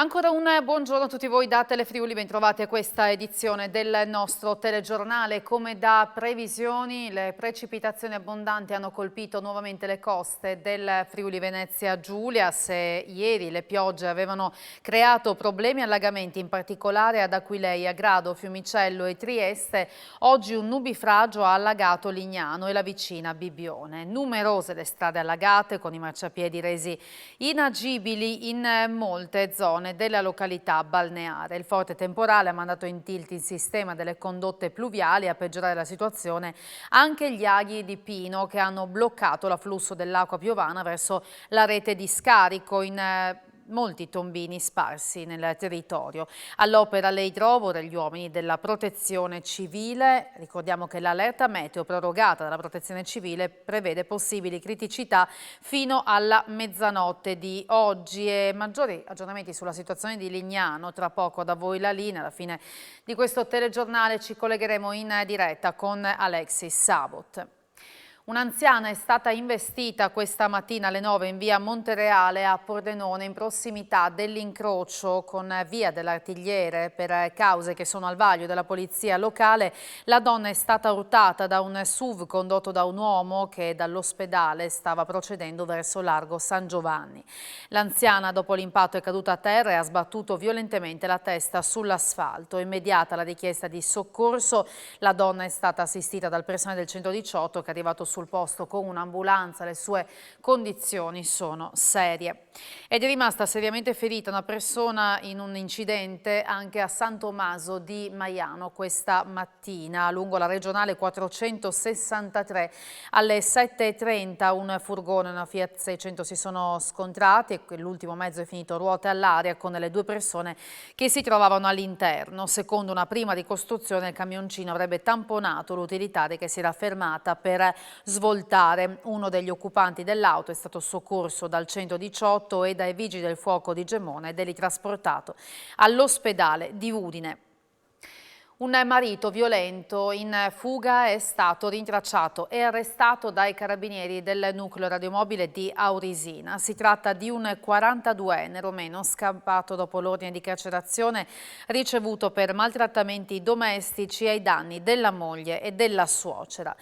Ancora un buongiorno a tutti voi da Telefriuli, bentrovati a questa edizione del nostro telegiornale. Come da previsioni, le precipitazioni abbondanti hanno colpito nuovamente le coste del Friuli Venezia Giulia. Se ieri le piogge avevano creato problemi e allagamenti, in particolare ad Aquileia, Grado, Fiumicello e Trieste, oggi un nubifragio ha allagato Lignano e la vicina Bibbione. Numerose le strade allagate, con i marciapiedi resi inagibili in molte zone della località balneare. Il forte temporale ha mandato in tilt il sistema delle condotte pluviali, a peggiorare la situazione anche gli aghi di Pino, che hanno bloccato l'afflusso dell'acqua piovana verso la rete di scarico in molti tombini sparsi nel territorio. All'opera le idrovore, gli uomini della Protezione Civile. Ricordiamo che l'allerta meteo prorogata dalla Protezione Civile prevede possibili criticità fino alla mezzanotte di oggi, e maggiori aggiornamenti sulla situazione di Lignano tra poco da voi la linea. Alla fine di questo telegiornale ci collegheremo in diretta con Alexis Sabot. Un'anziana è stata investita questa mattina alle 9 in via Montereale a Pordenone, in prossimità dell'incrocio con via dell'Artigliere. Per cause che sono al vaglio della polizia locale, la donna è stata urtata da un SUV condotto da un uomo che dall'ospedale stava procedendo verso largo San Giovanni. L'anziana, dopo l'impatto, è caduta a terra e ha sbattuto violentemente la testa sull'asfalto. Immediata la richiesta di soccorso, la donna è stata assistita dal personale del 118 che è arrivato sul posto con un'ambulanza. Le sue condizioni sono serie. Ed è rimasta seriamente ferita una persona in un incidente anche a San Tommaso di Maiano questa mattina. Lungo la regionale 463 alle 7:30 un furgone e una Fiat 600 si sono scontrati e l'ultimo mezzo è finito ruote all'aria con le due persone che si trovavano all'interno. Secondo una prima ricostruzione, il camioncino avrebbe tamponato l'utilitaria che si era fermata per svoltare. Uno degli occupanti dell'auto è stato soccorso dal 118 e dai vigili del fuoco di Gemona ed è ritrasportato all'ospedale di Udine. Un marito violento in fuga è stato rintracciato e arrestato dai carabinieri del nucleo radiomobile di Aurisina. Si tratta di un 42enne romeno scappato dopo l'ordine di carcerazione ricevuto per maltrattamenti domestici ai danni della moglie e della suocera.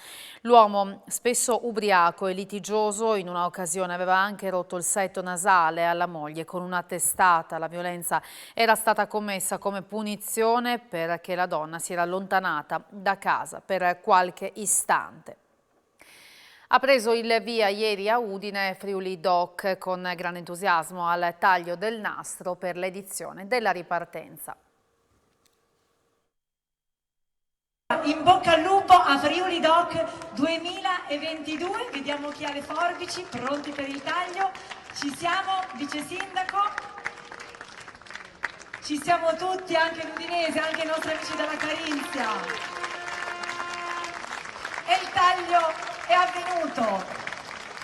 L'uomo, spesso ubriaco e litigioso, in una occasione aveva anche rotto il setto nasale alla moglie con una testata. La violenza era stata commessa come punizione perché la donna si era allontanata da casa per qualche istante. Ha preso il via ieri a Udine Friuli Doc con grande entusiasmo al taglio del nastro per l'edizione della ripartenza. In bocca al lupo a Friuli Doc 2022, vediamo chi ha le forbici, pronti per il taglio. Ci siamo, vice sindaco? Ci siamo tutti, anche l'Udinese, anche i nostri amici della Carinzia. E il taglio è avvenuto.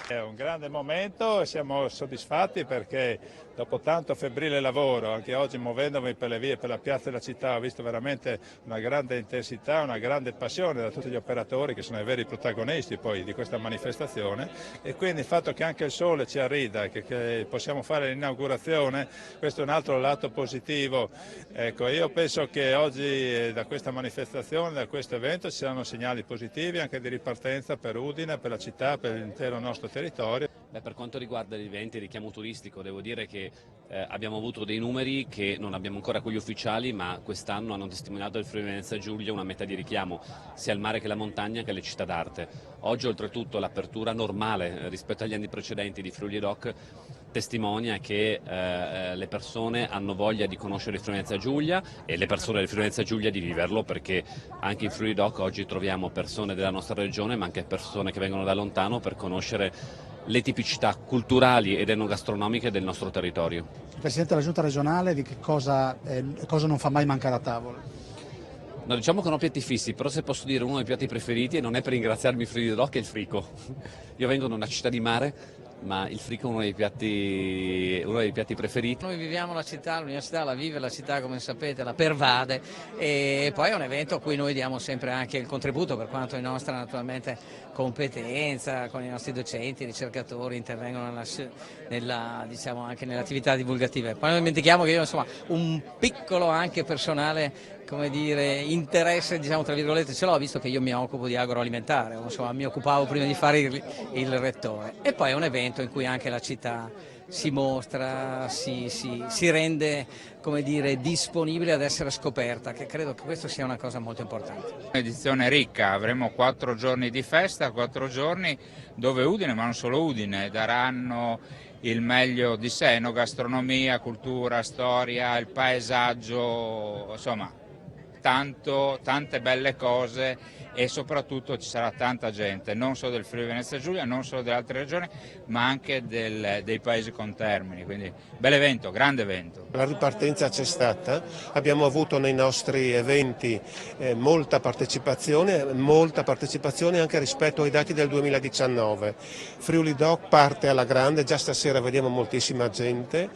È un grande momento e siamo soddisfatti perché dopo tanto febbrile lavoro, anche oggi muovendomi per le vie, per la piazza della città, ho visto veramente una grande intensità, una grande passione da tutti gli operatori che sono i veri protagonisti poi di questa manifestazione, e quindi il fatto che anche il sole ci arrida e che possiamo fare l'inaugurazione, questo è un altro lato positivo. Ecco, io penso che oggi da questa manifestazione, da questo evento ci saranno segnali positivi anche di ripartenza per Udine, per la città, per l'intero nostro territorio. Per quanto riguarda gli eventi, il richiamo turistico, devo dire che abbiamo avuto dei numeri che non abbiamo ancora quelli ufficiali, ma quest'anno hanno testimoniato il Friuli Venezia Giulia una meta di richiamo, sia il mare che la montagna che le città d'arte. Oggi oltretutto l'apertura normale rispetto agli anni precedenti di Friuli Doc testimonia che le persone hanno voglia di conoscere il Friuli Venezia Giulia e le persone del Friuli Venezia Giulia di viverlo, perché anche in Friuli Doc oggi troviamo persone della nostra regione ma anche persone che vengono da lontano per conoscere le tipicità culturali ed enogastronomiche del nostro territorio. Il Presidente della Giunta regionale di che cosa non fa mai mancare a tavola? No, diciamo che non ho piatti fissi, però se posso dire uno dei piatti preferiti, e non è per ringraziarmi Friuli Doc, è il frico. Io vengo da una città di mare, ma il frico è uno dei piatti preferiti. Noi viviamo la città, l'università la vive, la città come sapete la pervade, e poi è un evento a cui noi diamo sempre anche il contributo per quanto è nostra naturalmente competenza, con i nostri docenti, ricercatori intervengono diciamo, anche nelle attività divulgative. Poi non dimentichiamo che io insomma un piccolo anche personale come dire, interesse, diciamo tra virgolette, ce l'ho, visto che io mi occupo di agroalimentare, insomma mi occupavo prima di fare il rettore, e poi è un evento in cui anche la città si mostra, si rende, come dire, disponibile ad essere scoperta, che credo che questo sia una cosa molto importante. Un'edizione ricca, avremo 4 giorni di festa, 4 giorni dove Udine, ma non solo Udine, daranno il meglio di sé, enogastronomia, cultura, storia, il paesaggio, insomma tante belle cose, e soprattutto ci sarà tanta gente, non solo del Friuli Venezia Giulia, non solo delle altre regioni, ma anche dei paesi contermini, quindi bel evento, grande evento. La ripartenza c'è stata, abbiamo avuto nei nostri eventi molta partecipazione anche rispetto ai dati del 2019. Friuli Doc parte alla grande, già stasera vediamo moltissima gente,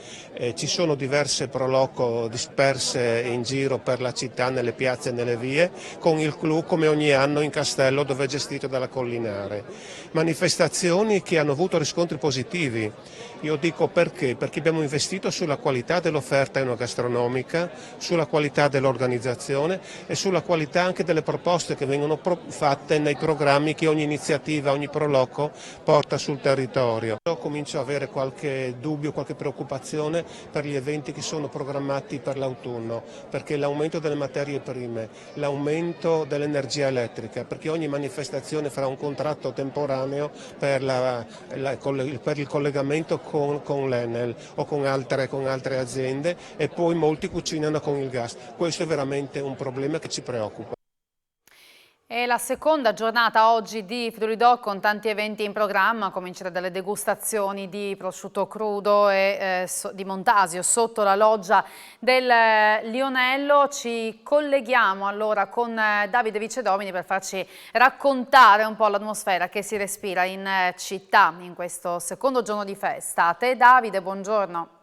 ci sono diverse proloco disperse in giro per la città, nelle piazze e nelle vie, con il clou come ogni anno in Castello, dove è gestito dalla Collinare. Manifestazioni che hanno avuto riscontri positivi. Io dico perché? Perché abbiamo investito sulla qualità dell'offerta enogastronomica, sulla qualità dell'organizzazione e sulla qualità anche delle proposte che vengono fatte nei programmi che ogni iniziativa, ogni proloco porta sul territorio. Io comincio a avere qualche dubbio, qualche preoccupazione per gli eventi che sono programmati per l'autunno, perché l'aumento delle materie prime, l'aumento dell'energia elettrica, perché ogni manifestazione farà un contratto temporaneo per il collegamento con l'Enel o con altre aziende, e poi molti cucinano con il gas. Questo è veramente un problema che ci preoccupa. È la seconda giornata oggi di Friuli Doc con tanti eventi in programma, a cominciare dalle degustazioni di prosciutto crudo e di Montasio sotto la loggia del Lionello. Ci colleghiamo allora con Davide Vicedomini per farci raccontare un po' l'atmosfera che si respira in città in questo secondo giorno di festa. A te Davide, buongiorno.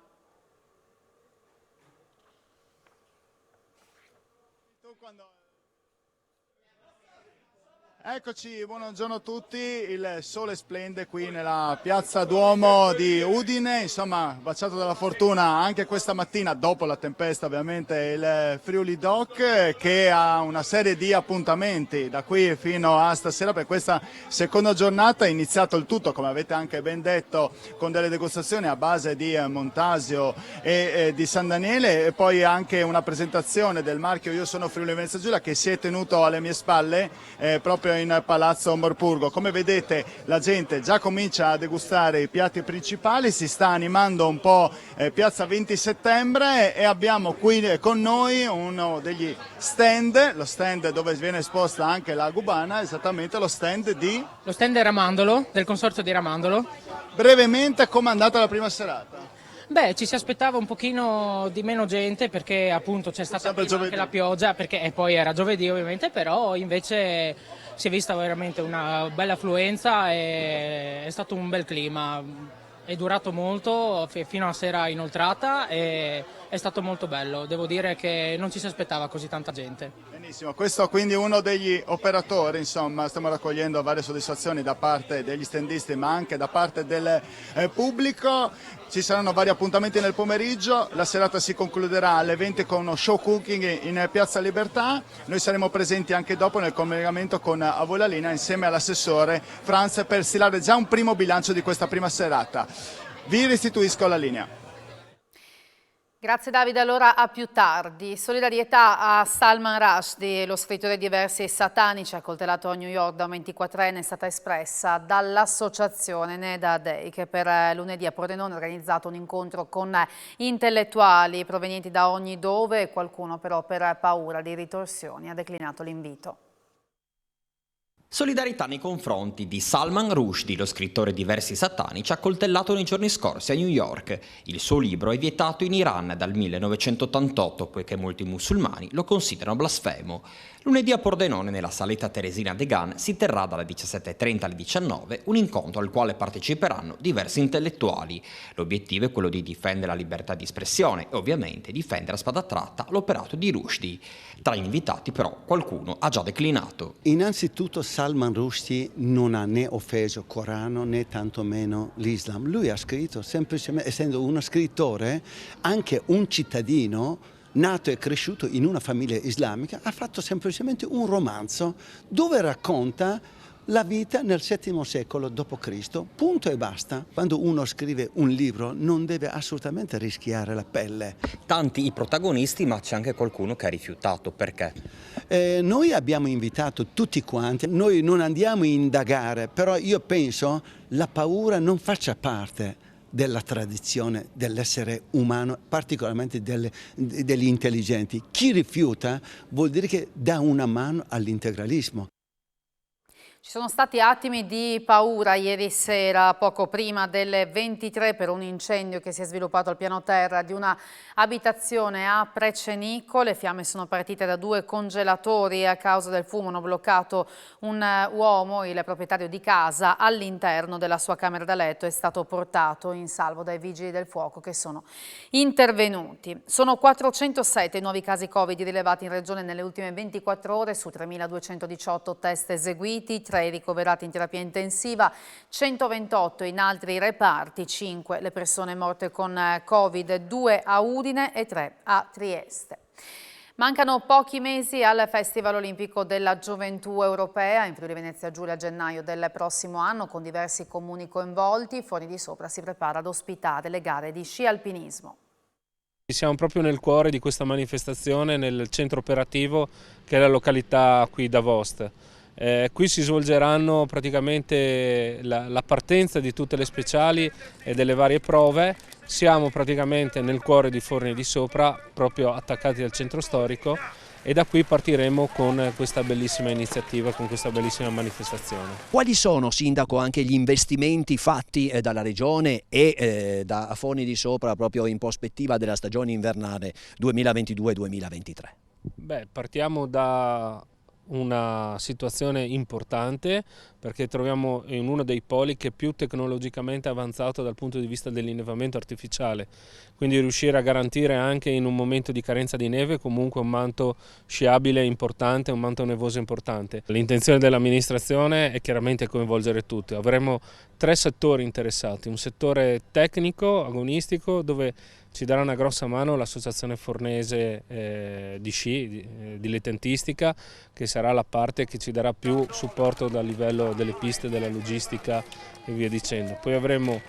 Eccoci, buongiorno a tutti, il sole splende qui nella piazza Duomo di Udine, insomma baciato dalla fortuna anche questa mattina, dopo la tempesta ovviamente, il Friuli Doc che ha una serie di appuntamenti da qui fino a stasera per questa seconda giornata. È iniziato il tutto, come avete anche ben detto, con delle degustazioni a base di Montasio e di San Daniele, e poi anche una presentazione del marchio Io sono Friuli Venezia Giulia che si è tenuto alle mie spalle proprio in Palazzo Morpurgo. Come vedete la gente già comincia a degustare i piatti principali, si sta animando un po' piazza 20 settembre, e abbiamo qui con noi uno degli stand, lo stand dove viene esposta anche la Gubana, esattamente lo stand di... Lo stand Ramandolo, del consorzio di Ramandolo. Brevemente, com'è andata la prima serata? Beh, ci si aspettava un pochino di meno gente perché appunto c'è stata anche la pioggia, perché poi era giovedì ovviamente, però invece si è vista veramente una bella affluenza e è stato un bel clima. È durato molto, fino a sera inoltrata, e è stato molto bello. Devo dire che non ci si aspettava così tanta gente. Benissimo, questo quindi uno degli operatori, insomma, stiamo raccogliendo varie soddisfazioni da parte degli standisti ma anche da parte del pubblico. Ci saranno vari appuntamenti nel pomeriggio, la serata si concluderà alle 20 con uno show cooking in Piazza Libertà. Noi saremo presenti anche dopo nel collegamento con A Voi la Linea insieme all'assessore Franz per stilare già un primo bilancio di questa prima serata. Vi restituisco la linea. Grazie Davide, allora a più tardi. Solidarietà a Salman Rushdie, lo scrittore di versi satanici accoltellato a New York da un 24enne, è stata espressa dall'associazione Neda Day, che per lunedì a Pordenone ha organizzato un incontro con intellettuali provenienti da ogni dove. Qualcuno però per paura di ritorsioni ha declinato l'invito. Solidarietà nei confronti di Salman Rushdie, lo scrittore di versi satanici accoltellato nei giorni scorsi a New York. Il suo libro è vietato in Iran dal 1988 poiché molti musulmani lo considerano blasfemo. Lunedì a Pordenone, nella saletta Teresina de Gan, si terrà dalle 17:30 alle 19 un incontro al quale parteciperanno diversi intellettuali. L'obiettivo è quello di difendere la libertà di espressione e ovviamente difendere a spada tratta l'operato di Rushdie. Tra gli invitati però qualcuno ha già declinato. Innanzitutto Salman Rushdie non ha né offeso il Corano né tantomeno l'Islam. Lui ha scritto semplicemente, essendo uno scrittore, anche un cittadino nato e cresciuto in una famiglia islamica, ha fatto semplicemente un romanzo dove racconta la vita nel VII secolo d.C., punto e basta. Quando uno scrive un libro non deve assolutamente rischiare la pelle. Tanti i protagonisti, ma c'è anche qualcuno che ha rifiutato. Perché? Noi abbiamo invitato tutti quanti, noi non andiamo a indagare, però io penso la paura non faccia parte della tradizione dell'essere umano, particolarmente degli intelligenti. Chi rifiuta vuol dire che dà una mano all'integralismo. Ci sono stati attimi di paura ieri sera, poco prima delle 23, per un incendio che si è sviluppato al piano terra di una abitazione a Precenico. Le fiamme sono partite da 2 congelatori e a causa del fumo hanno bloccato un uomo, il proprietario di casa, all'interno della sua camera da letto. È stato portato in salvo dai vigili del fuoco che sono intervenuti. Sono 407 i nuovi casi Covid rilevati in regione nelle ultime 24 ore su 3.218 test eseguiti, 3 ricoverati in terapia intensiva, 128 in altri reparti, 5 le persone morte con Covid, 2 a Udine e 3 a Trieste. Mancano pochi mesi al Festival Olimpico della Gioventù Europea in Friuli Venezia Giulia a gennaio del prossimo anno, con diversi comuni coinvolti. Forni di Sopra si prepara ad ospitare le gare di sci alpinismo. Siamo proprio nel cuore di questa manifestazione, nel centro operativo che è la località qui d'Avost. Qui si svolgeranno praticamente la partenza di tutte le speciali e delle varie prove. Siamo praticamente nel cuore di Forni di Sopra, proprio attaccati al centro storico, e da qui partiremo con questa bellissima iniziativa, con questa bellissima manifestazione. Quali sono, Sindaco, anche gli investimenti fatti dalla Regione e da Forni di Sopra proprio in prospettiva della stagione invernale 2022-2023? Beh, partiamo da una situazione importante perché troviamo in uno dei poli che è più tecnologicamente avanzato dal punto di vista dell'innevamento artificiale, quindi riuscire a garantire anche in un momento di carenza di neve comunque un manto sciabile importante, un manto nevoso importante. L'intenzione dell'amministrazione è chiaramente coinvolgere tutti. Avremo 3 settori interessati: un settore tecnico, agonistico, dove ci darà una grossa mano l'associazione fornese di sci, dilettantistica, che sarà la parte che ci darà più supporto dal livello delle piste, della logistica e via dicendo. Poi avremo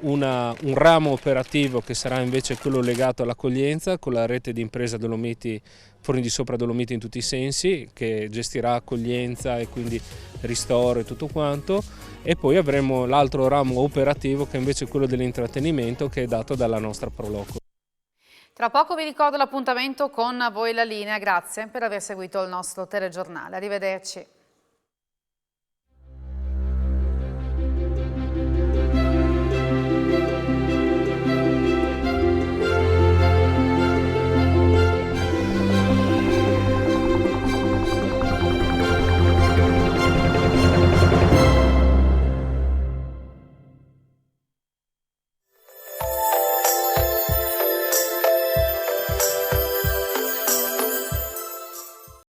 un ramo operativo che sarà invece quello legato all'accoglienza, con la rete di impresa Dolomiti, Forni di Sopra Dolomiti in tutti i sensi, che gestirà accoglienza e quindi ristoro e tutto quanto. E poi avremo l'altro ramo operativo che è invece quello dell'intrattenimento, che è dato dalla nostra Proloco. Tra poco vi ricordo l'appuntamento con A Voi la Linea. Grazie per aver seguito il nostro telegiornale. Arrivederci.